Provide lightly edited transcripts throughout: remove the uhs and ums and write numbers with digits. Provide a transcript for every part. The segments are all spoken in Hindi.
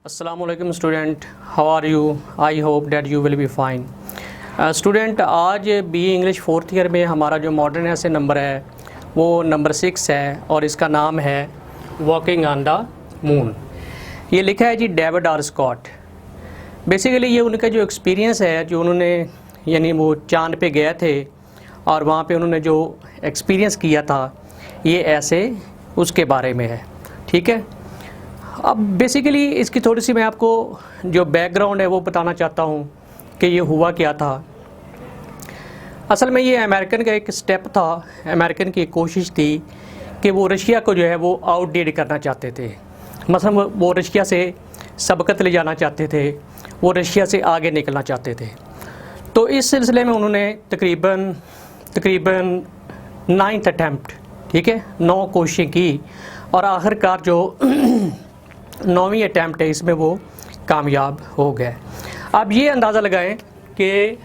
अस्सलामुअलैकुम student, how are you? I hope that you will be fine. Student, आज बीए इंग्लिश फोर्थ ईयर में हमारा जो मॉडर्न ऐसे नंबर है वो नंबर 6 है और इसका नाम है वॉकिंग ऑन द मून। ये लिखा है जी डेविड आर स्कॉट। बेसिकली ये उनका जो एक्सपीरियंस है, जो उन्होंने यानी वो चांद पे गए थे और वहाँ पे उन्होंने जो एक्सपीरियंस किया था, ये ऐसे उसके बारे में है। ठीक है, अब बेसिकली इसकी थोड़ी सी मैं आपको जो बैकग्राउंड है वो बताना चाहता हूँ कि ये हुआ क्या था। असल में ये अमेरिकन का एक स्टेप था, अमेरिकन की एक कोशिश थी कि वो रशिया को जो है वो आउटडेट करना चाहते थे। मतलब वो रशिया से सबकत ले जाना चाहते थे, वो रशिया से आगे निकलना चाहते थे। तो इस सिलसिले में उन्होंने तकरीबन 9th अटैम्प्ट, ठीक है, 9 कोशिशें की और आखिरकार जो 9वीं अटैम्प्ट है इसमें वो कामयाब हो गए। अब ये अंदाज़ा लगाएं कि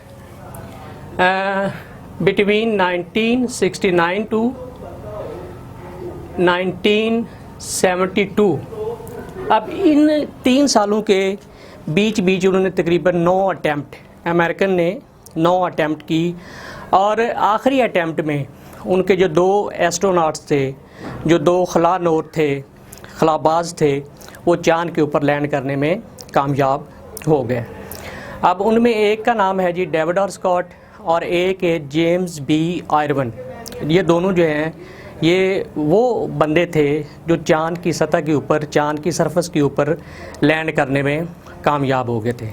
बिटवीन 1969 टू 1972, अब इन 3 सालों के बीच उन्होंने तकरीबन 9 अटैम्प्ट, अमेरिकन ने 9 अटैम्प्ट की और आखिरी अटैम्प्ट में उनके जो 2 एस्ट्रोनॉट्स थे, जो 2 खलाबाज थे, वो चांद के ऊपर लैंड करने में कामयाब हो गए। अब उनमें एक का नाम है जी डेविड आर स्कॉट और एक है जेम्स बी आयरवन। ये दोनों जो हैं ये वो बंदे थे जो चांद की सतह के ऊपर, चांद की सरफेस के ऊपर लैंड करने में कामयाब हो गए थे।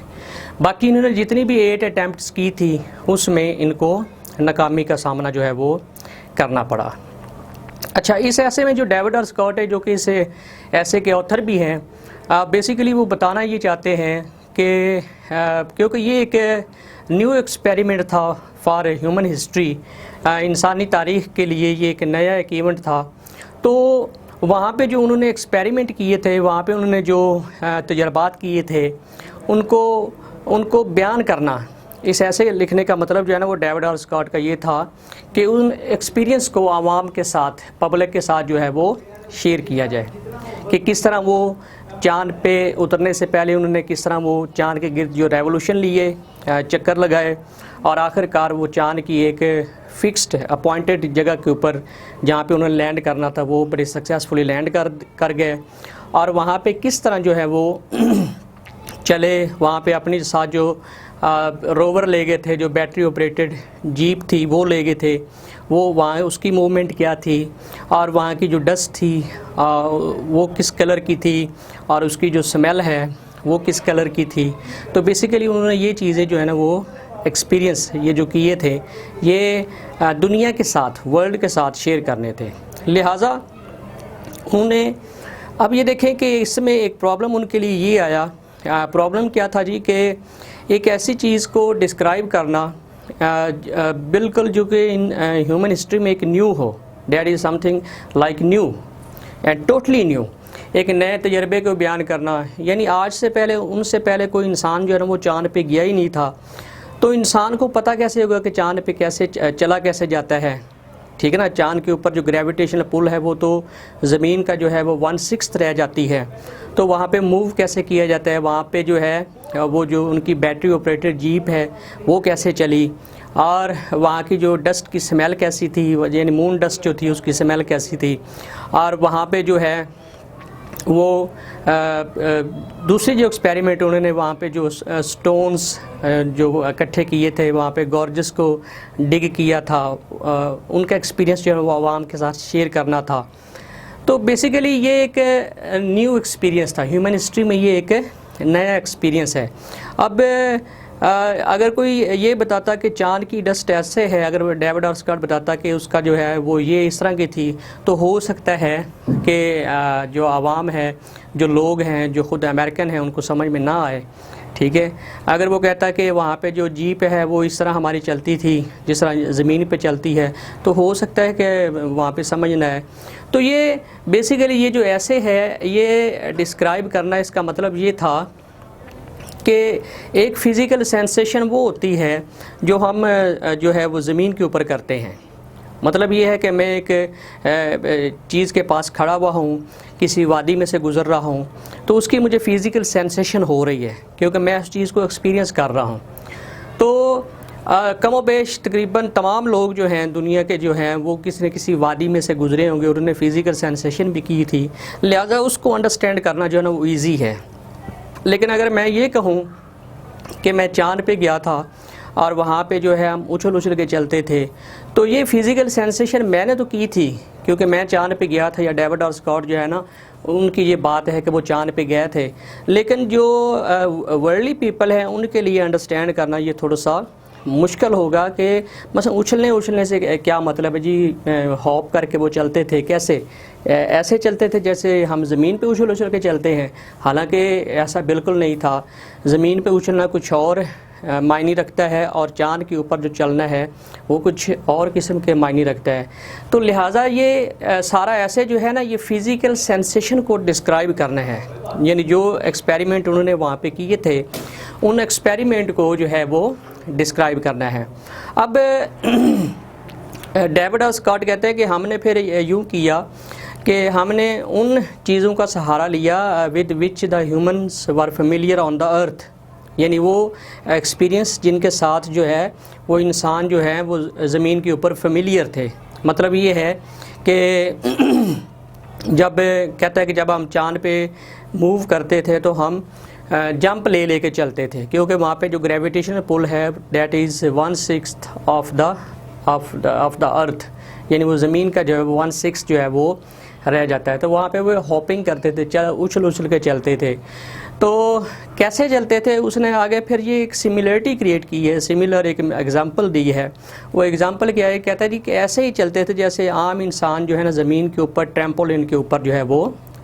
बाकी इन्होंने जितनी भी 8 अटैम्प्ट्स की थी उसमें इनको नाकामी का सामना जो है वो करना पड़ा। अच्छा, इस ऐसे में जो डेविड आर स्कॉट है, जो कि इस ऐसे के ऑथर भी हैं, बेसिकली वो बताना ये चाहते हैं कि क्योंकि ये एक न्यू एक्सपेरिमेंट था फॉर ह्यूमन हिस्ट्री, इंसानी तारीख़ के लिए ये एक नया एक इवेंट था। तो वहाँ पे जो उन्होंने एक्सपेरिमेंट किए थे, वहाँ पे उन्होंने जो तजर्बात किए थे उनको बयान करना, इस ऐसे लिखने का मतलब जो है ना वो डेविड आर स्कॉट का ये था कि उन एक्सपीरियंस को आवाम के साथ, पब्लिक के साथ जो है वो शेयर किया जाए कि किस तरह वो चांद पे उतरने से पहले उन्होंने किस तरह वो चांद के गिर्द जो रेवोल्यूशन लिए, चक्कर लगाए और आखिरकार वो चांद की एक फिक्स्ड अपॉइंटेड जगह के ऊपर जहाँ पे उन्होंने लैंड करना था वो बड़े सक्सेसफुली लैंड कर गए। और वहाँ पे किस तरह जो है वो चले, वहाँ पे अपने साथ जो रोवर ले गए थे, जो बैटरी ऑपरेटेड जीप थी वो ले गए थे, वो वहाँ उसकी मूवमेंट क्या थी और वहाँ की जो डस्ट थी वो किस कलर की थी और उसकी जो स्मेल है वो किस कलर की थी। तो बेसिकली उन्होंने ये चीज़ें जो है ना वो एक्सपीरियंस ये जो किए थे ये दुनिया के साथ, वर्ल्ड के साथ शेयर करने थे। लिहाजा उन्हें अब ये देखें कि इसमें एक प्रॉब्लम उनके लिए ये आया। प्रॉब्लम क्या था जी कि एक ऐसी चीज़ को डिस्क्राइब करना बिल्कुल जो कि इन ह्यूमन हिस्ट्री में एक न्यू हो, that is something like new and totally new, एक नए तजर्बे को बयान करना। यानी आज से पहले, उनसे पहले कोई इंसान जो है ना वो चांद पे गया ही नहीं था, तो इंसान को पता कैसे होगा कि चांद पे कैसे चला कैसे जाता है, ठीक है ना। चांद के ऊपर जो ग्रेविटेशनल पुल है वो तो ज़मीन का जो है वो 1/6 रह जाती है, तो वहाँ पे मूव कैसे किया जाता है, वहाँ पे जो है वो जो उनकी बैटरी ऑपरेटेड जीप है वो कैसे चली और वहाँ की जो डस्ट की स्मेल कैसी थी, यानी मून डस्ट जो थी उसकी स्मेल कैसी थी। और वहाँ पे जो है वो दूसरी जो एक्सपेरिमेंट उन्होंने वहाँ पे जो स्टोन्स जो इकट्ठे किए थे, वहाँ पे गॉर्जस को डिग किया था, उनका एक्सपीरियंस जो है वो आवाम के साथ शेयर करना था। तो बेसिकली ये एक न्यू एक्सपीरियंस था, ह्यूमन हिस्ट्री में ये एक नया एक्सपीरियंस है। अब अगर कोई ये बताता कि चांद की डस्ट ऐसे है, अगर डेविड आर स्कॉट बताता कि उसका जो है वो ये इस तरह की थी, तो हो सकता है कि जो आवाम है, जो लोग हैं, जो ख़ुद अमेरिकन हैं, उनको समझ में ना आए। ठीक है, अगर वो कहता कि वहाँ पे जो जीप है वो इस तरह हमारी चलती थी जिस तरह ज़मीन पे चलती है, तो हो सकता है कि वहाँ पे समझ ना आए। तो ये बेसिकली ये जो ऐसे है ये डिस्क्राइब करना, इसका मतलब ये था कि एक फ़िज़िकल सेंसेशन वो होती है जो हम जो है वो ज़मीन के ऊपर करते हैं, मतलब ये है कि मैं एक चीज़ के पास खड़ा हुआ हूँ, किसी वादी में से गुज़र रहा हूँ, तो उसकी मुझे फ़िज़िकल सेंसेशन हो रही है क्योंकि मैं उस चीज़ को एक्सपीरियंस कर रहा हूँ। तो कमोबेश तकरीबन तमाम लोग जो हैं दुनिया के जो हैं वो किसी न किसी वादी में से गुज़रे होंगे और उन्होंने फ़िज़िकल सेंसेशन भी की थी, लिहाजा उसको अंडरस्टैंड करना जो है ना वो ईज़ी है। लेकिन अगर मैं ये कहूँ कि मैं चाँद पे गया था और वहाँ पे जो है हम उछल उछल के चलते थे, तो ये फ़िज़िकल सेंसेशन मैंने तो की थी क्योंकि मैं चाँद पे गया था, या डेविड और स्कॉट जो है ना उनकी ये बात है कि वो चाँद पे गए थे। लेकिन जो वर्ल्डली पीपल हैं उनके लिए अंडरस्टैंड करना ये थोड़ा सा मुश्किल होगा कि मतलब उछलने से क्या मतलब है जी, हॉप करके वो चलते थे, कैसे ऐसे चलते थे जैसे हम ज़मीन पे उछल उछल के चलते हैं, हालांकि ऐसा बिल्कुल नहीं था। ज़मीन पे उछलना कुछ और मायने रखता है और चाँद के ऊपर जो चलना है वो कुछ और किस्म के मायने रखता है। तो लिहाजा ये सारा ऐसे जो है ना ये फ़िज़िकल सेंसेशन को डिस्क्राइब करना है, यानी जो एक्सपेरिमेंट उन्होंने वहाँ पे किए थे उन एक्सपेरिमेंट को जो है वो डिस्क्राइब करना है। अब डेविड और स्कॉट कहते हैं कि हमने फिर यूँ किया कि हमने उन चीज़ों का सहारा लिया with which the humans were familiar on the अर्थ, यानी वो एक्सपीरियंस जिनके साथ जो है वो इंसान जो है वो ज़मीन के ऊपर फेमिलियर थे। मतलब ये है कि जब कहता है कि जब हम चाँद पे मूव करते थे तो हम जंप ले के चलते थे क्योंकि वहाँ पे जो ग्रेविटेशनल पुल है that is 1/6 of the earth, यानी वो ज़मीन का जो है 1/6 जो है वो रह जाता है। तो वहाँ पे वो हॉपिंग करते थे, उछल उछल के चलते थे। तो कैसे चलते थे उसने आगे फिर ये एक सिमिलरिटी क्रिएट की है, सिमिलर एक एग्जांपल दी है। वो एग्जांपल क्या है, कहता है जी कि ऐसे ही चलते थे जैसे आम इंसान जो है ना ज़मीन के ऊपर ट्रैम्पोलिन के ऊपर जो है वो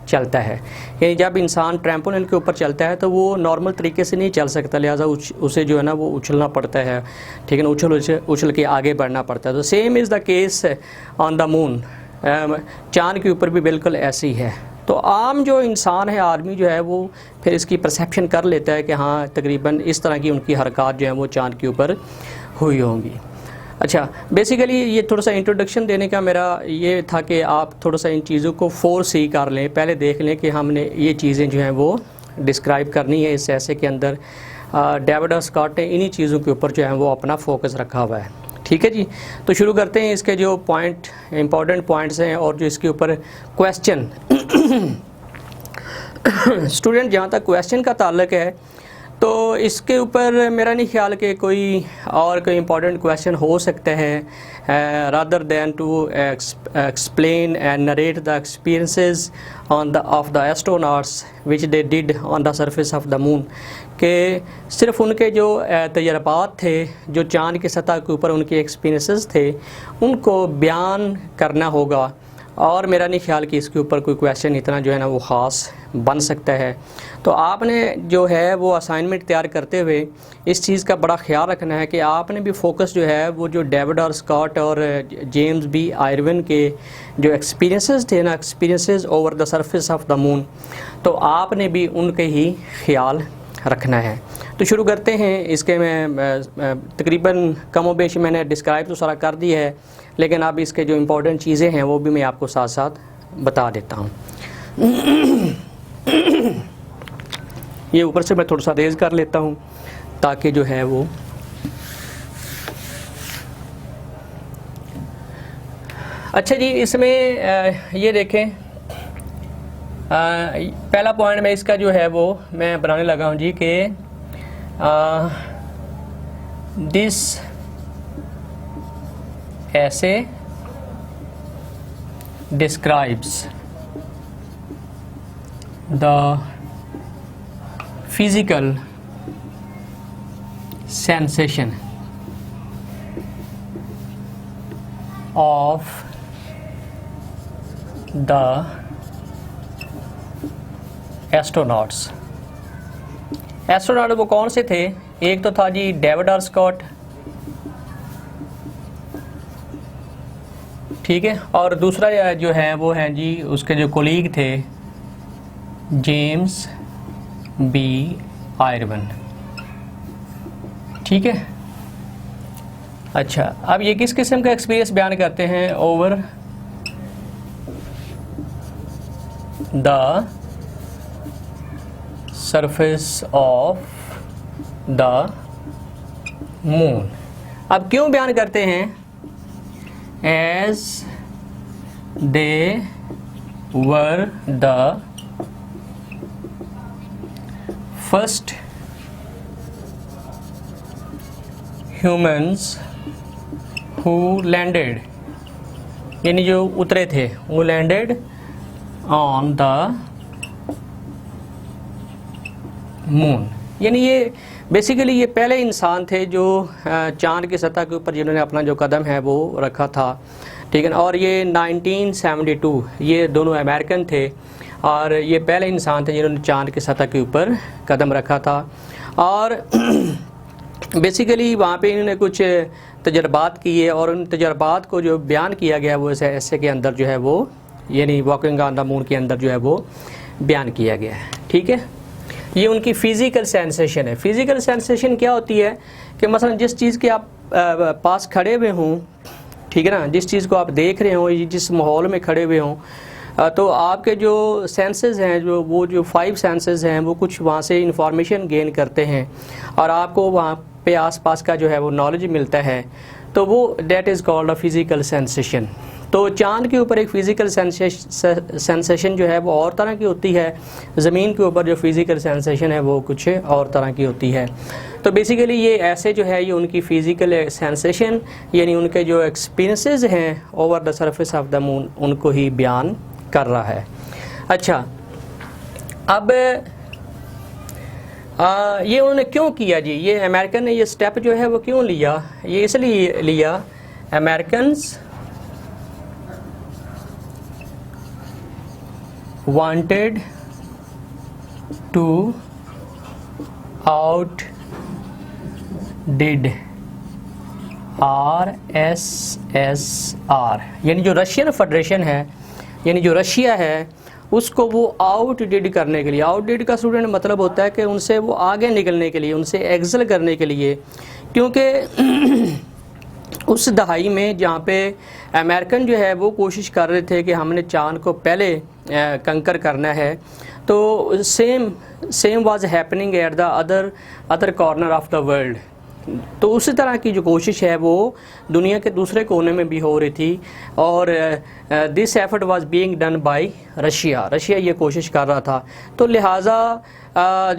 चलता है। यानी जब इंसान ट्रैम्पोलिन के ऊपर चलता है तो वो नॉर्मल तरीके से नहीं चल सकता, लिहाजा उसे जो है ना वो उछलना पड़ता है, ठीक है ना, उछल के आगे बढ़ना पड़ता है। तो same is the case on the moon, चाँद के ऊपर भी बिल्कुल ऐसी है। तो आम जो इंसान है, आदमी जो है वो फिर इसकी परसेप्शन कर लेता है कि हाँ तकरीबन इस तरह की उनकी हरकत जो है वो चाँद के ऊपर हुई होंगी। अच्छा, बेसिकली ये थोड़ा सा इंट्रोडक्शन देने का मेरा ये था कि आप थोड़ा सा इन चीज़ों को सी कर लें, पहले देख लें कि हमने ये चीज़ें जो हैं वो डिस्क्राइब करनी है इस ऐसे के अंदर। डेविड और स्कॉट ने इन्हीं चीज़ों के ऊपर जो है वो अपना फोकस रखा हुआ है। ठीक है जी, तो शुरू करते हैं। इसके जो पॉइंट इंपॉर्टेंट पॉइंट्स हैं और जो इसके ऊपर क्वेश्चन स्टूडेंट जहाँ तक क्वेश्चन का ताल्लुक है तो इसके ऊपर मेरा नहीं ख्याल कि कोई इंपॉर्टेंट क्वेश्चन हो सकता है rather than to explain and narrate the experiences of the astronauts which they did on the surface of the moon, कि सिर्फ उनके जो तजर्बात थे, जो चाँद की सतह के ऊपर उनके एक्सपीरियंसेस थे, उनको बयान करना होगा। और मेरा नहीं ख्याल कि इसके ऊपर कोई क्वेश्चन इतना जो है ना वो ख़ास बन सकता है। तो आपने जो है वो असाइनमेंट तैयार करते हुए इस चीज़ का बड़ा ख्याल रखना है कि आपने भी फोकस जो है वो जो डेविड और स्कॉट और जेम्स बी आयरविन के जो एक्सपीरियंसेस थे ना, experiences over the surface of the moon, तो आपने भी उनके ही ख्याल रखना है। तो शुरू करते हैं। इसके में तकरीबन कमोबेश मैंने डिस्क्राइब तो सारा कर दिया है, लेकिन अब इसके जो इम्पोर्टेंट चीज़ें हैं वो भी मैं आपको साथ साथ बता देता हूँ। ये ऊपर से मैं थोड़ा सा रेज़ कर लेता हूँ ताकि जो है वो अच्छा जी। इसमें ये देखें, पहला पॉइंट में इसका जो है वो मैं बनाने लगा हूँ जी कि दिस ऐसे describes the physical sensation of the astronauts. Astronaut वो कौन से थे? एक तो था जी डेविड और स्कॉट, ठीक है, और दूसरा जो है वो हैं जी उसके जो कोलीग थे जेम्स बी आयरविन, ठीक है। अच्छा, अब ये किस किस्म का एक्सपीरियंस बयान करते हैं? Over the surface of the moon. अब क्यों बयान करते हैं? As they were the first humans who landed, यानी जो उतरे थे वो लैंडेड ऑन द मून। यानी ये बेसिकली ये पहले इंसान थे जो चांद की सतह के ऊपर जिन्होंने अपना जो कदम है वो रखा था, ठीक है ना। और ये 1972, ये दोनों अमेरिकन थे और ये पहले इंसान थे जिन्होंने चांद की सतह के ऊपर कदम रखा था। और बेसिकली वहाँ पे इन्होंने कुछ तजर्बात किए और उन तजर्बात को जो बयान किया गया वो ऐसे के अंदर जो है वो, यानी वॉकिंग ऑन द मून के अंदर जो है वो बयान किया गया है, ठीक है। ये उनकी फ़िज़िकल सेंसेशन है। फ़िज़िकल सेंसेशन क्या होती है कि मसलन जिस चीज़ के आप पास खड़े हुए हों, ठीक है ना, जिस चीज़ को आप देख रहे हो, जिस माहौल में खड़े हुए हों, तो आपके जो सेंसेस हैं, जो 5 सेंसेस हैं, वो कुछ वहाँ से इंफॉर्मेशन गेन करते हैं और आपको वहाँ पे आसपास का जो है वो नॉलेज मिलता है, तो वो that is called a physical sensation. तो चांद के ऊपर एक फ़िज़िकल सेंसेशन जो है वो और तरह की होती है, ज़मीन के ऊपर जो फ़िज़िकल सेंसेशन है वो कुछ और तरह की होती है। तो बेसिकली ये ऐसे जो है ये उनकी फ़िज़िकल सेंसेशन, यानी उनके जो एक्सपीरियंसेस हैं over the surface of the moon, उनको ही बयान कर रहा है। अच्छा, अब ये उन्होंने क्यों किया जी? ये अमेरिकन ने ये स्टेप जो है वो क्यों लिया? ये इसलिए लिया, Americans wanted to outdid RSSR, यानी जो रशियन फेडरेशन है, यानी जो रशिया है, उसको वो आउटडिड करने के लिए, आउटडिड का स्टूडेंट मतलब होता है कि उनसे वो आगे निकलने के लिए, उनसे एक्सेल करने के लिए, क्योंकि उस दहाई में जहाँ पे अमेरिकन जो है वो कोशिश कर रहे थे कि हमने चांद को पहले कंकर करना है, तो same was happening at the other corner of the world. तो उसी तरह की जो कोशिश है वो दुनिया के दूसरे कोने में भी हो रही थी और this effort was being done by Russia ये कोशिश कर रहा था। तो लिहाजा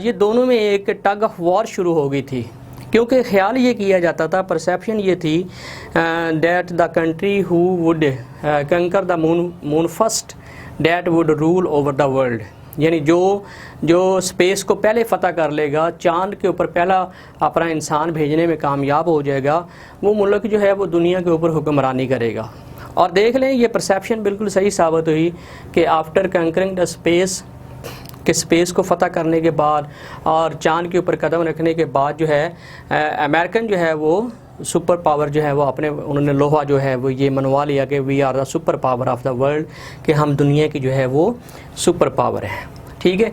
ये दोनों में एक टग ऑफ वॉर शुरू हो गई थी, क्योंकि ख्याल ये किया जाता था, परसेप्शन ये थी that the country who would conquer the moon first that would rule over the world, यानी जो स्पेस को पहले फ़तह कर लेगा, चांद के ऊपर पहला अपना इंसान भेजने में कामयाब हो जाएगा, वो मुल्क जो है वो दुनिया के ऊपर हुक्मरानी करेगा। और देख लें ये परसेप्शन बिल्कुल सही साबित हुई कि आफ्टर कंकरिंग द स्पेस, कि स्पेस को फ़तह करने के बाद और चांद के ऊपर कदम रखने के बाद जो है अमेरिकन जो है वो सुपर पावर जो है वो उन्होंने लोहा जो है वो ये मनवा लिया कि we are the super power of the world, कि हम दुनिया की जो है वो सुपर पावर है, ठीक है।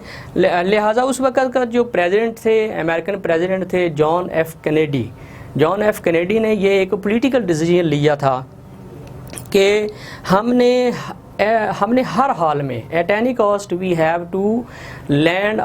लिहाजा उस वक़्त का जो प्रेसिडेंट थे, अमेरिकन प्रेसिडेंट थे जॉन एफ कैनेडी ने ये एक पॉलिटिकल डिसीजन लिया था कि हमने हर हाल में at any cost we have to land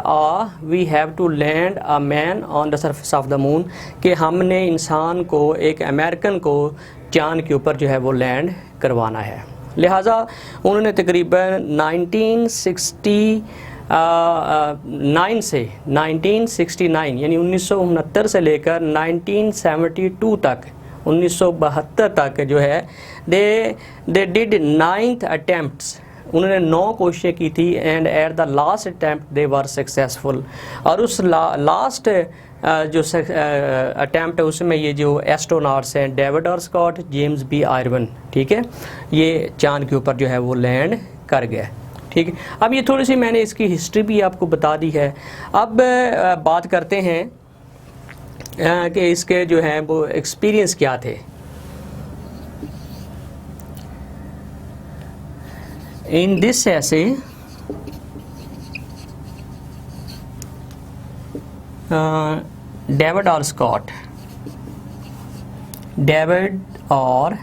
a man on the surface of the moon, कि हमने इंसान को, एक अमेरिकन को चांद के ऊपर जो है वो लैंड करवाना है। लिहाजा उन्होंने तकरीबन 1969 से 1969 यानी 1969 से लेकर 1972 तक, 1972 तक जो है दे डिड 9th अटैम्प्ट्स, उन्होंने 9 कोशिशें की थी and at the last attempt they were successful. और उस लास्ट जो अटैम्प्ट है उसमें ये जो एस्ट्रोनॉट्स हैं David R Scott, James B Irwin, ठीक है, ये चांद के ऊपर जो है वो लैंड कर गए, ठीक है। अब ये थोड़ी सी मैंने इसकी हिस्ट्री भी आपको बता दी है। अब बात करते हैं कि इसके जो हैं वो एक्सपीरियंस क्या थे। इन दिस ऐसे डेविड आर स्कॉट डेविड और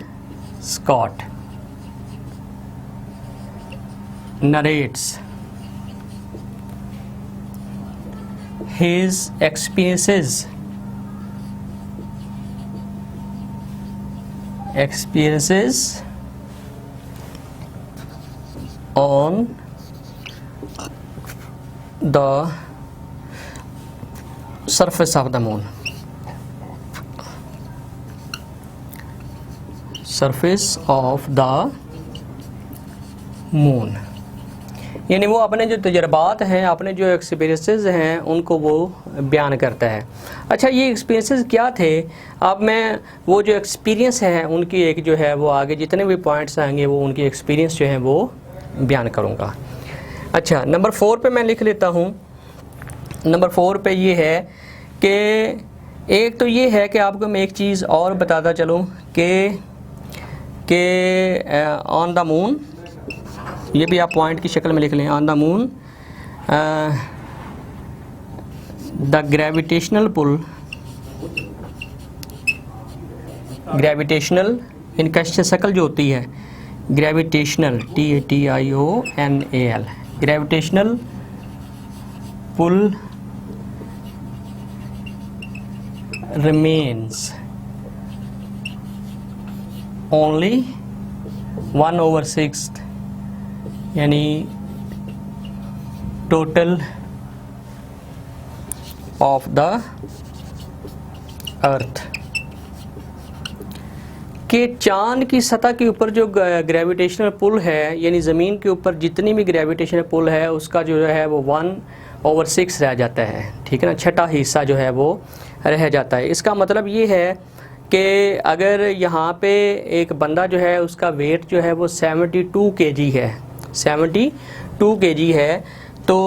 Scott narrates his experiences on the surface of the moon, यानी वो अपने जो तजर्बात हैं, अपने जो एक्सपीरियंसेस हैं, उनको वो बयान करता है। अच्छा, ये एक्सपीरियंसेस क्या थे? अब मैं वो जो एक्सपीरियंस है उनकी एक जो है वो आगे जितने भी पॉइंट्स आएंगे वो उनकी एक्सपीरियंस जो है वो बयान करूँगा। अच्छा, नंबर 4 पे मैं लिख लेता हूँ। नंबर 4 पे ये है कि एक तो ये है कि आपको मैं एक चीज़ और बताता चलूँ कि ऑन द मून, ये भी आप पॉइंट की शक्ल में लिख लें। On the moon the gravitational pull, gravitational इन कश्य शक्ल जो होती है, gravitational TATIONAL, gravitational pull remains only 1/6, यानी टोटल ऑफ द अर्थ, कि चांद की सतह के ऊपर जो ग्रेविटेशनल पुल है, यानी ज़मीन के ऊपर जितनी भी ग्रेविटेशनल पुल है उसका जो है वो 1/6 रह जाता है। ठीक है ना, छठा हिस्सा जो है वो रह जाता है। इसका मतलब ये है कि अगर यहाँ पे एक बंदा जो है उसका वेट जो है वो 72 kg है, 72 kg है, तो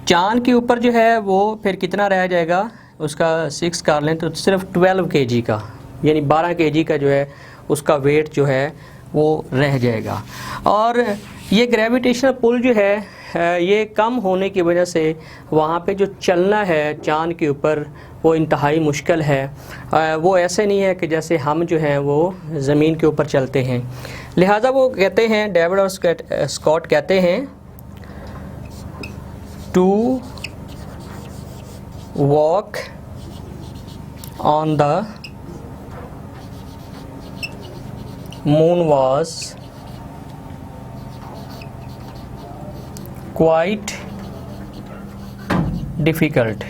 चांद के ऊपर जो है वो फिर कितना रह जाएगा, उसका 6 कर लें तो सिर्फ 12 kg का, यानी 12 kg का जो है उसका वेट जो है वो रह जाएगा। और ये ग्रेविटेशनल पुल जो है ये कम होने की वजह से वहाँ पे जो चलना है चांद के ऊपर वो इंतहाई मुश्किल है। वो ऐसे नहीं है कि जैसे हम जो हैं वो ज़मीन के ऊपर चलते हैं। लिहाजा वो कहते हैं, डेविड और स्कॉट कहते हैं, to walk on the moon was quite difficult,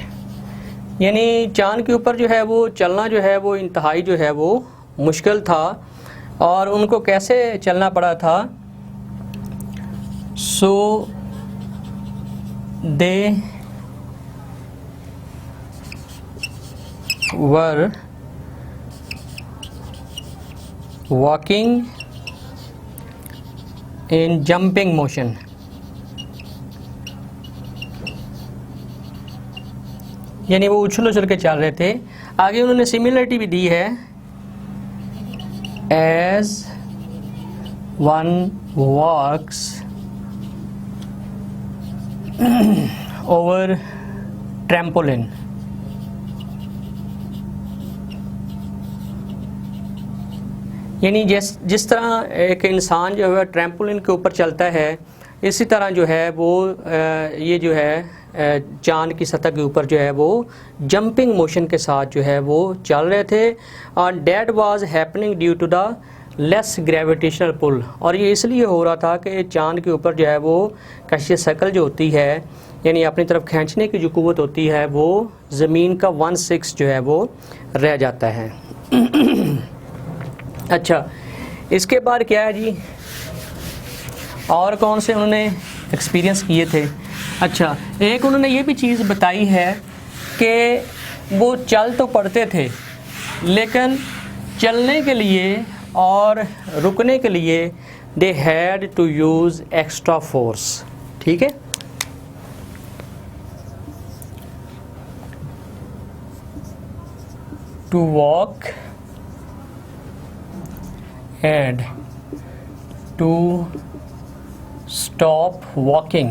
यानी चांद के ऊपर जो है वो चलना जो है वो इंतहाई जो है वो मुश्किल था। और उनको कैसे चलना पड़ा था? So they were walking in jumping motion, यानी वो उछल उछल के चल रहे थे। आगे उन्होंने सिमिलरिटी भी दी है, एज वन वॉक्स ओवर ट्रैम्पोलिन, यानी जिस तरह एक इंसान जो है ट्रैम्पोलिन के ऊपर चलता है, इसी तरह जो है वो ये जो है चांद की सतह के ऊपर जो है वो जंपिंग मोशन के साथ जो है वो चल रहे थे। और that was happening due to the less gravitational pull, और ये इसलिए हो रहा था कि चांद के ऊपर जो है वो कश्य शक्ल जो होती है, यानी अपनी तरफ खींचने की जो कुव्वत होती है, वो ज़मीन का 1/6 जो है वो रह जाता है। अच्छा, इसके बाद क्या है जी, और कौन से उन्होंने एक्सपीरियंस किए थे? अच्छा, एक उन्होंने ये भी चीज़ बताई है कि वो चल तो पड़ते थे, लेकिन चलने के लिए और रुकने के लिए they had to use extra force. ठीक है, to walk and to stop walking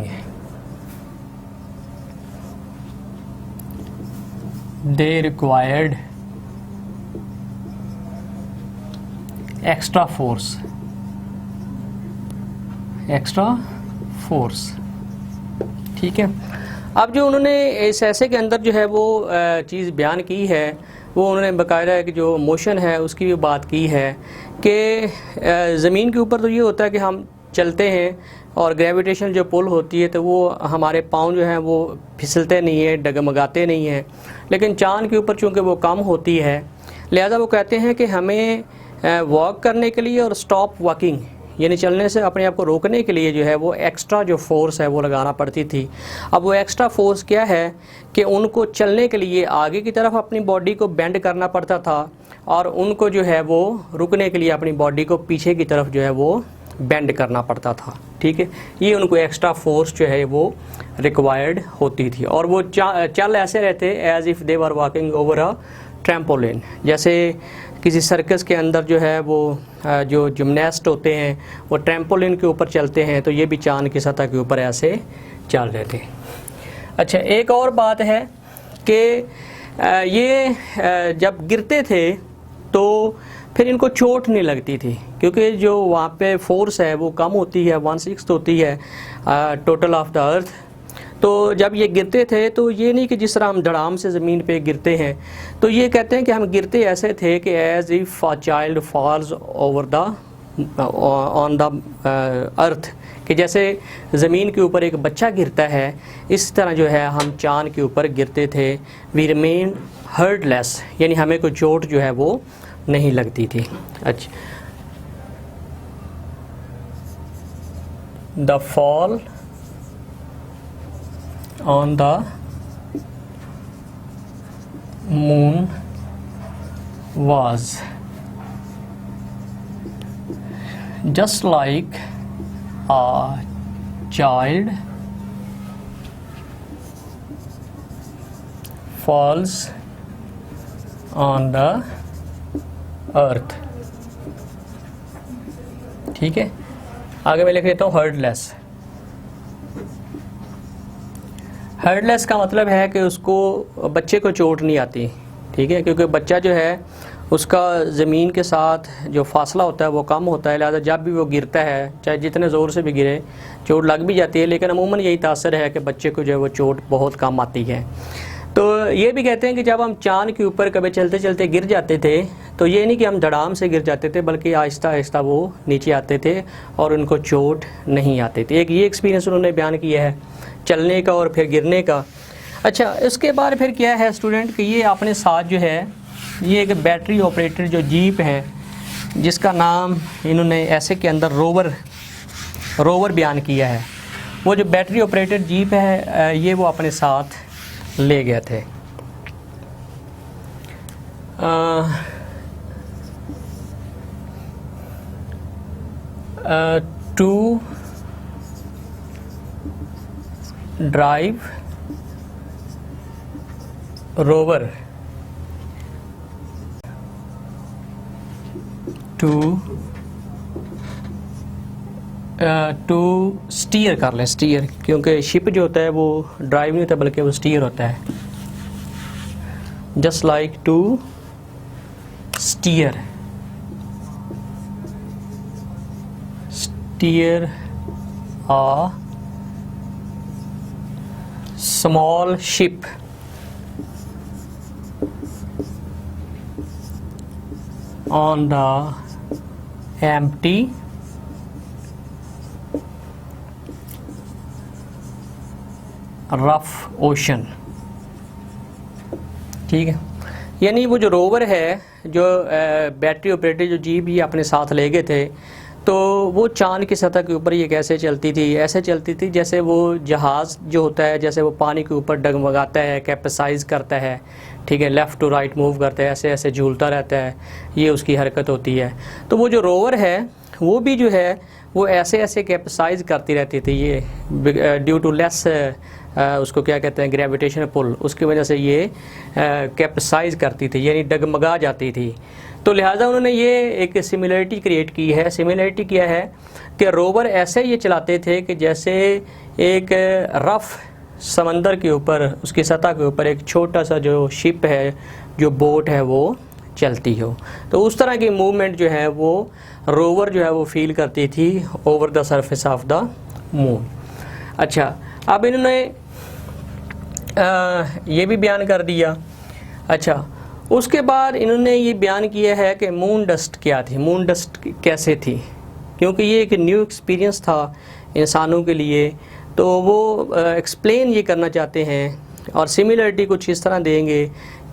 they required extra force, ठीक है। अब जो उन्होंने इस ऐसे के अंदर जो है वो चीज़ बयान की है, वो उन्होंने बाकायदा कि जो मोशन है उसकी भी बात की है कि ज़मीन के ऊपर तो ये होता है कि हम चलते हैं और ग्रेविटेशन जो पुल होती है तो वो हमारे पाँव जो हैं वो फिसलते नहीं है, डगमगाते नहीं हैं। लेकिन चाँद के ऊपर चूँकि वो कम होती है, लिहाजा वो कहते हैं कि हमें वॉक करने के लिए और स्टॉप वॉकिंग यानी चलने से अपने आप को रोकने के लिए जो है वो एक्स्ट्रा जो फोर्स है वो लगाना पड़ती थी। अब वो एक्स्ट्रा फोर्स क्या है कि उनको चलने के लिए आगे की तरफ अपनी बॉडी को बेंड करना पड़ता था और उनको जो है वो रुकने के लिए अपनी बॉडी को पीछे की तरफ जो है वो बेंड करना पड़ता था, ठीक है। ये उनको एक्स्ट्रा फोर्स जो है वो रिक्वायर्ड होती थी और वो चल ऐसे रहते as if they were walking over a trampoline. जैसे किसी सर्कस के अंदर जो है वो जो जिम्नास्ट होते हैं वो ट्रैम्पोलिन के ऊपर चलते हैं, तो ये भी चाँद की सतह के ऊपर ऐसे चल रहे थे। अच्छा, एक और बात है कि ये जब गिरते थे तो फिर इनको चोट नहीं लगती थी, क्योंकि जो वहाँ पे फोर्स है वो कम होती है, 1/6 होती है टोटल ऑफ द अर्थ। तो जब ये गिरते थे तो ये नहीं कि जिस तरह हम धड़ाम से ज़मीन पे गिरते हैं, तो ये कहते हैं कि हम गिरते ऐसे थे कि as if a child falls over the on the earth, कि जैसे ज़मीन के ऊपर एक बच्चा गिरता है, इस तरह जो है हम चाँद के ऊपर गिरते थे। वी रिमेन हर्टलेस, यानी हमें कोई चोट जो है वो नहीं लगती थी। अच्छा, the fall on the moon was just like a child falls on the earth, ठीक है। आगे मैं लिख देता हूँ हर्टलेस। हर्टलेस का मतलब है कि उसको, बच्चे को चोट नहीं आती, ठीक है, क्योंकि बच्चा जो है उसका ज़मीन के साथ जो फासला होता है वो कम होता है, लिहाजा जब भी वो गिरता है चाहे जितने ज़ोर से भी गिरे चोट लग भी जाती है, लेकिन अमूमन यही तासर है कि बच्चे को जो है वो चोट बहुत कम आती है। तो ये भी कहते हैं कि जब हम चाँद के ऊपर कभी चलते चलते गिर जाते थे तो ये नहीं कि हम धड़ाम से गिर जाते थे, बल्कि आहिस्ता आहिस्ता वो नीचे आते थे और उनको चोट नहीं आती थी। एक ये एक्सपीरियंस उन्होंने बयान किया है चलने का और फिर गिरने का। अच्छा, इसके बाद फिर क्या है स्टूडेंट कि ये अपने साथ जो है ये एक बैटरी ऑपरेटेड जो जीप है, जिसका नाम इन्होंने ऐसे के अंदर रोवर बयान किया है। वो जो बैटरी ऑपरेटेड जीप है ये वो अपने साथ ले गए थे। To drive rover to steer कर लें, स्टीयर, क्योंकि शिप जो होता है वो ड्राइव नहीं होता बल्कि वो स्टीयर होता है। Just like to steer a small ship on the empty rough ocean, ठीक है। यानी वो जो रोवर है, जो बैटरी ऑपरेटेड जो जीप ये अपने साथ ले गए थे, तो वो चाँद की सतह के ऊपर ये कैसे चलती थी, ऐसे चलती थी जैसे वो जहाज़ जो होता है, जैसे वो पानी के ऊपर डगमगाता है, कैपेसाइज करता है, ठीक है, लेफ़्ट टू राइट मूव करता है, ऐसे ऐसे झूलता रहता है, ये उसकी हरकत होती है। तो वो जो रोवर है वो भी जो है वो ऐसे ऐसे कैपेसाइज करती रहती थी, ये ड्यू टू लेस उसको क्या कहते हैं ग्रेविटेशन पुल, उसकी वजह से ये कैपेसाइज करती थी, यानी डगमगा जाती थी। तो लिहाजा उन्होंने ये एक सिमिलरिटी क्रिएट की है। सिमिलरिटी क्या है कि रोवर ऐसे ये चलाते थे कि जैसे एक रफ़ समंदर के ऊपर, उसकी सतह के ऊपर एक छोटा सा जो शिप है, जो बोट है, वो चलती हो। तो उस तरह की मूवमेंट जो है वो रोवर जो है वो फील करती थी over the surface of the moon. अच्छा, अब इन्होंने ये भी बयान कर दिया। अच्छा, उसके बाद इन्होंने ये बयान किया है कि मून डस्ट क्या थी, मून डस्ट कैसे थी, क्योंकि ये एक न्यू एक्सपीरियंस था इंसानों के लिए। तो वो एक्सप्लेन ये करना चाहते हैं और सिमिलरिटी कुछ इस तरह देंगे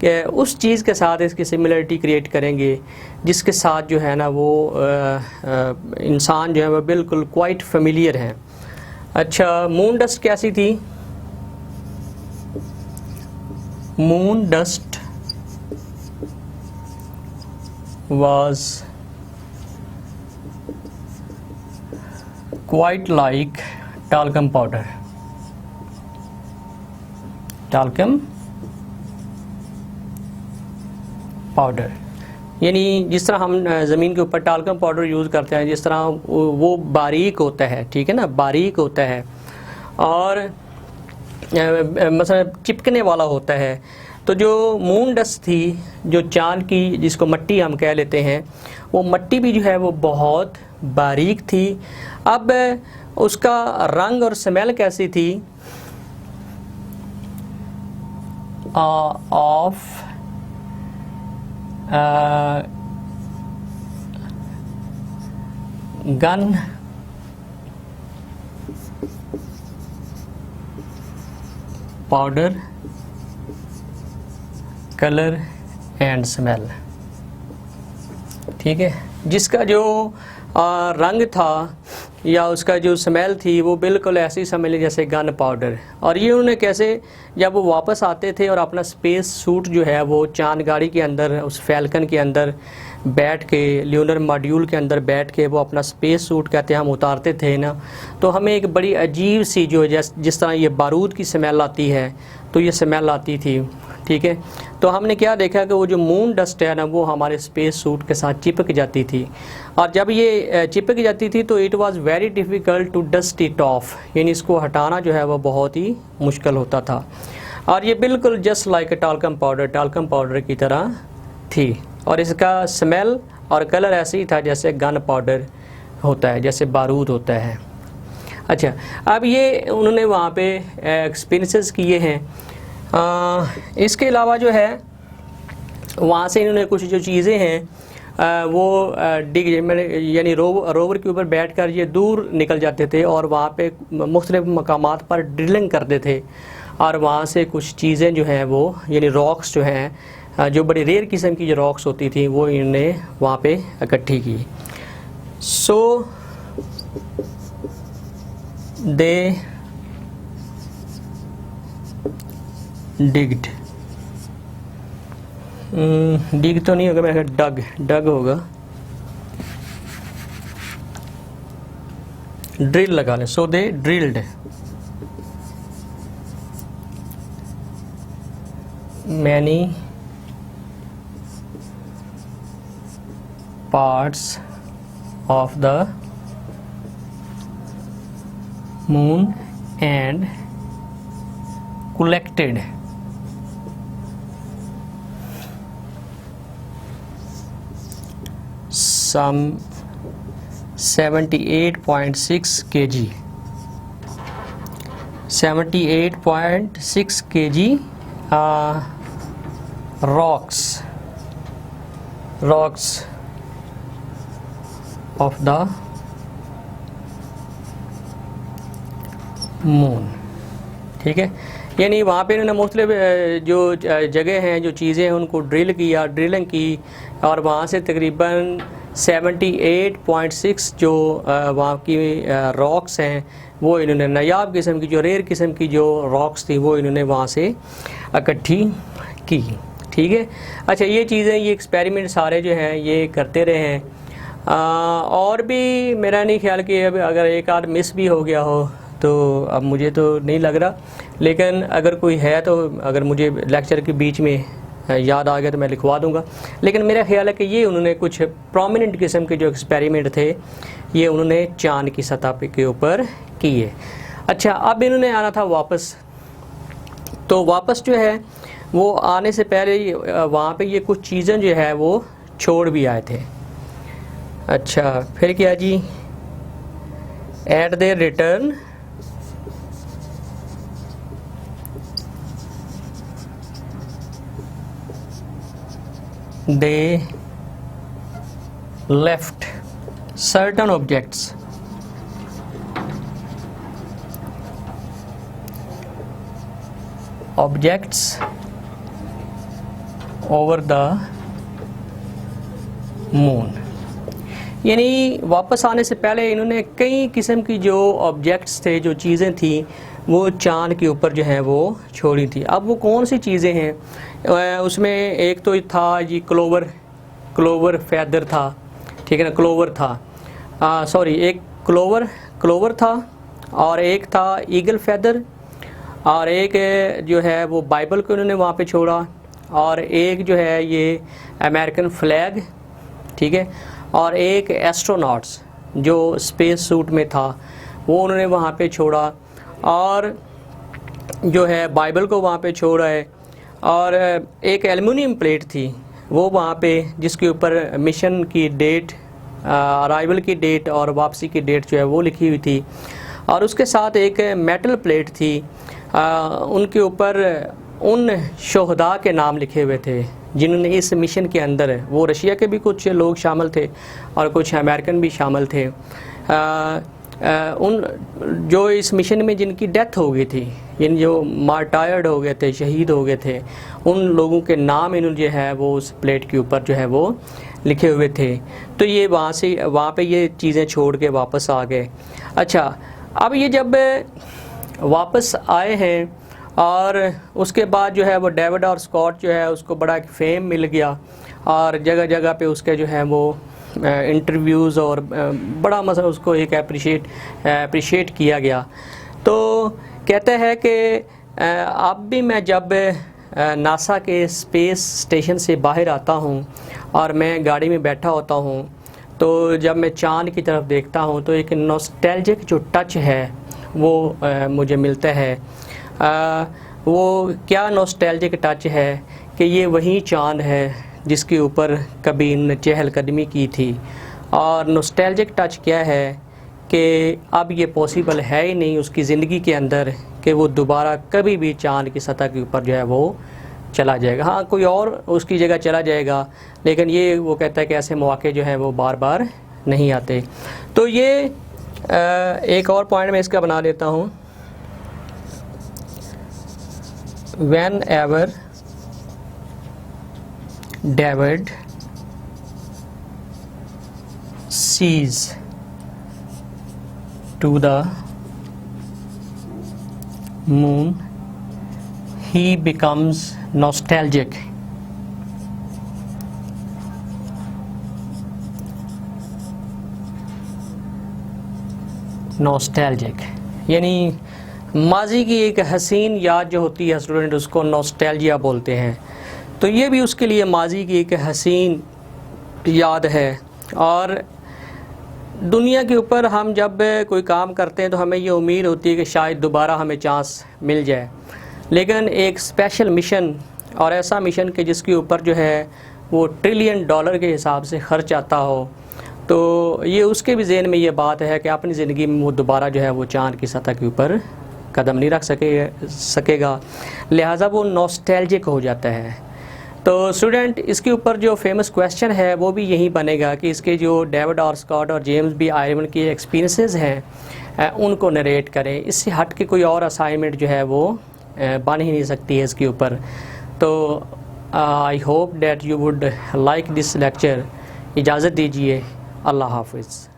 कि उस चीज़ के साथ इसकी सिमिलरिटी क्रिएट करेंगे जिसके साथ जो है ना वो इंसान जो है वो बिल्कुल क्वाइट फेमिलियर हैं। अच्छा, मून डस्ट कैसी थी? Moon dust was quite like talcum powder। talcum powder यानी जिस तरह हम ज़मीन के ऊपर टाल्कम पाउडर यूज़ करते हैं, जिस तरह वो बारीक होता है, ठीक है ना, बारीक होता है और मतलब चिपकने वाला होता है। तो जो मून डस्ट थी, जो चांद की जिसको मट्टी हम कह लेते हैं, वो मट्टी भी जो है वो बहुत बारीक थी। अब उसका रंग और स्मेल कैसी थी? Of gun powder colour and smell. ठीक है, जिसका जो रंग था या उसका जो स्मेल थी वो बिल्कुल ऐसी समझ ली जैसे गन पाउडर। और ये उन्हें कैसे, जब वो वापस आते थे और अपना स्पेस सूट जो है वो चांद गाड़ी के अंदर, उस फैल्कन के अंदर बैठ के, ल्यूनर मॉड्यूल के अंदर बैठ के वो अपना स्पेस सूट कहते हैं हम उतारते थे ना, तो हमें एक बड़ी अजीब सी जो जिस तरह ये बारूद की स्मेल आती है तो ये स्मेल आती थी। ठीक है, तो हमने क्या देखा कि वो जो मून डस्ट है ना वो हमारे स्पेस सूट के साथ चिपक जाती थी, और जब ये चिपक जाती थी तो it was very difficult to dust it off, यानी इसको हटाना जो है वो बहुत ही मुश्किल होता था। और ये बिल्कुल जस्ट लाइक टाल्कम पाउडर की तरह थी, और इसका स्मेल और कलर ऐसे ही था जैसे गन पाउडर होता है, जैसे बारूद होता है। अच्छा, अब ये उन्होंने वहाँ पे एक्सपीरियंसेस किए हैं। इसके अलावा जो है वहाँ से इन्होंने कुछ जो चीज़ें हैं वो डिग यानी रोवर के ऊपर बैठकर ये दूर निकल जाते थे और वहाँ पे मुख्तलिफ मकामात पर ड्रिलिंग करते थे, और वहाँ से कुछ चीज़ें जो हैं वो यानी रॉक्स जो हैं, जो बड़ी रेयर किस्म की जो रॉक्स होती थी वो इन्होंने वहाँ पे इकट्ठी की। सो दे डिग्ड, डिग तो नहीं होगा, मेरा डग होगा, ड्रिल लगा लें। So they drilled many parts of the moon and collected some 78.6 kg 78.6 kg rocks of the moon। ठीक है, यानी वहाँ पे इन्होंने मुख्तलिफ जो जगह हैं, जो चीज़ें हैं, उनको ड्रिलिंग की, और वहाँ से तकरीबन 78.6 जो वहाँ की रॉक्स हैं वो इन्होंने नायाब किस्म की, जो रेयर किस्म की जो रॉक्स थी वो इन्होंने वहाँ से इकट्ठी की। ठीक है, अच्छा, ये चीज़ें, ये एक्सपेरिमेंट सारे जो हैं ये करते रहे हैं। और भी मेरा नहीं ख्याल कि अब अगर एक आध मिस भी हो गया हो तो अब मुझे तो नहीं लग रहा, लेकिन अगर कोई है तो अगर मुझे लेक्चर के बीच में याद आ गया तो मैं लिखवा दूंगा। लेकिन मेरा ख्याल है कि ये उन्होंने कुछ प्रोमिनेंट किस्म के जो एक्सपेरिमेंट थे ये उन्होंने चांद की सतह के ऊपर किए। अच्छा, अब इन्होंने आना था वापस, तो वापस जो है वो आने से पहले वहाँ पे ये कुछ चीज़ें जो है वो छोड़ भी आए थे। अच्छा, फिर क्या जी, at their return they left certain objects over the moon। यानी वापस आने से पहले इन्होंने कई किस्म की जो ऑब्जेक्ट्स थे, जो चीज़ें थी, वो चांद के ऊपर जो है वो छोड़ी थी। अब वो कौन सी चीज़ें हैं? उसमें एक तो था जी क्लोवर फैदर था, ठीक है ना, क्लोवर था, सॉरी, एक क्लोवर था, और एक था ईगल फैदर, और एक जो है वो बाइबल को उन्होंने वहाँ पे छोड़ा, और एक जो है ये अमेरिकन फ्लैग, ठीक है, और एक एस्ट्रोनॉट्स जो स्पेस सूट में था वो उन्होंने वहाँ पे छोड़ा, और जो है बाइबल को वहाँ पे छोड़ा है, और एक एल्युमिनियम प्लेट थी वो वहाँ पे, जिसके ऊपर मिशन की डेट, अराइवल की डेट और वापसी की डेट जो है वो लिखी हुई थी, और उसके साथ एक मेटल प्लेट थी, उनके ऊपर उन शोहदा के नाम लिखे हुए थे जिन्होंने इस मिशन के अंदर, वो रशिया के भी कुछ लोग शामिल थे और कुछ अमेरिकन भी शामिल थे, उन जो इस मिशन में जिनकी डेथ हो गई थी, यानी जो मार्टायर्ड हो गए थे, शहीद हो गए थे, उन लोगों के नाम इन्होंने जो है वो उस प्लेट के ऊपर जो है वो लिखे हुए थे। तो ये वहाँ पे ये चीज़ें छोड़ के वापस आ गए। अच्छा, अब ये जब वापस आए हैं और उसके बाद जो है वो डेविड और स्कॉट जो है उसको बड़ा फेम मिल गया, और जगह जगह पे उसके जो है वो इंटरव्यूज़ और बड़ा मसला उसको एक अप्रिशिएट किया गया। तो कहते हैं कि अब भी मैं जब नासा के स्पेस स्टेशन से बाहर आता हूँ और मैं गाड़ी में बैठा होता हूँ, तो जब मैं चाँद की तरफ देखता हूँ तो एक नॉस्टैल्जिक जो टच है वो मुझे मिलता है। वो क्या नॉस्टैल्जिक टच है कि ये वही चाँद है जिसके ऊपर कभी इन्होंने चहलकदमी की थी, और नॉस्टैल्जिक टच क्या है कि अब ये पॉसिबल है ही नहीं उसकी ज़िंदगी के अंदर कि वो दोबारा कभी भी चाँद की सतह के ऊपर जो है वो चला जाएगा। हाँ, कोई और उसकी जगह चला जाएगा, लेकिन ये वो कहता है कि ऐसे मौके जो हैं वो बार बार नहीं आते। तो ये एक और पॉइंट मैं इसका बना देता हूँ, whenever David sees to the moon, he becomes nostalgic. यानी माजी की एक हसीन याद जो होती है स्टूडेंट, उसको नॉस्टैल्जिया बोलते हैं। तो ये भी उसके लिए माजी की एक हसीन याद है। और दुनिया के ऊपर हम जब कोई काम करते हैं तो हमें ये उम्मीद होती है कि शायद दोबारा हमें चांस मिल जाए, लेकिन एक स्पेशल मिशन और ऐसा मिशन कि जिसके ऊपर जो है वो $1 ट्रिलियन के हिसाब से ख़र्च आता हो, तो ये उसके भी ज़हन में ये बात है कि अपनी ज़िंदगी में वो दोबारा जो है वो चाँद की सतह के ऊपर कदम नहीं रख सकेगा, लिहाजा वो नॉस्टैल्जिक हो जाता है। तो स्टूडेंट, इसके ऊपर जो फेमस क्वेश्चन है वो भी यही बनेगा कि इसके जो डेविड और स्कॉट और जेम्स बी आयरवन के एक्सपीरियंसेस हैं उनको नरेट करें। इससे हट के कोई और असाइनमेंट जो है वो बन ही नहीं सकती है इसके ऊपर। तो I hope that you would like this lecture. इजाज़त दीजिए, अल्लाह हाफिज़।